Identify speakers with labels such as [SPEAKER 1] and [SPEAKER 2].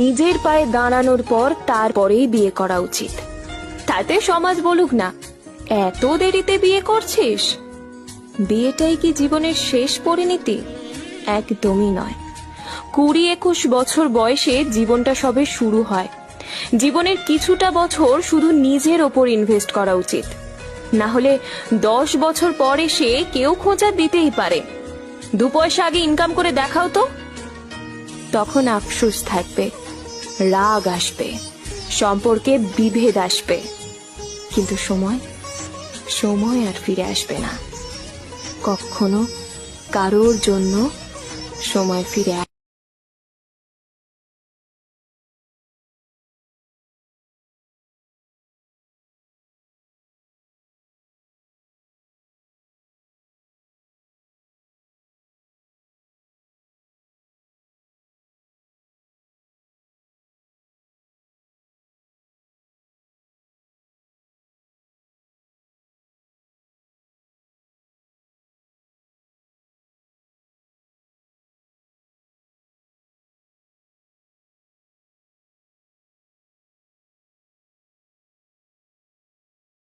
[SPEAKER 1] নিজের পায়ে দাঁড়ানোর পর তারপরেই বিয়ে করা উচিত। তাতে সমাজ বলুক না, এত দেরিতে বিয়ে করছিস। বিয়েটাই কি জীবনের শেষ পরিণতি? একদমই নয়। 20-21 বছর বয়সে জীবনটা সবে শুরু হয়। জীবনের কিছুটা বছর শুধু নিজের ওপর ইনভেস্ট করা উচিত, না হলে 10 বছর পর এসে কেউ খোঁচা দিতেই পারে। 2 পয়সা আগে ইনকাম করে দেখাও তো। তখন আফসোস থাকবে, রাগ আসবে, সম্পর্কে বিভেদ আসবে, কিন্তু সময় আর ফিরে আসবে না। কখনো কারোর জন্য সময় ফিরে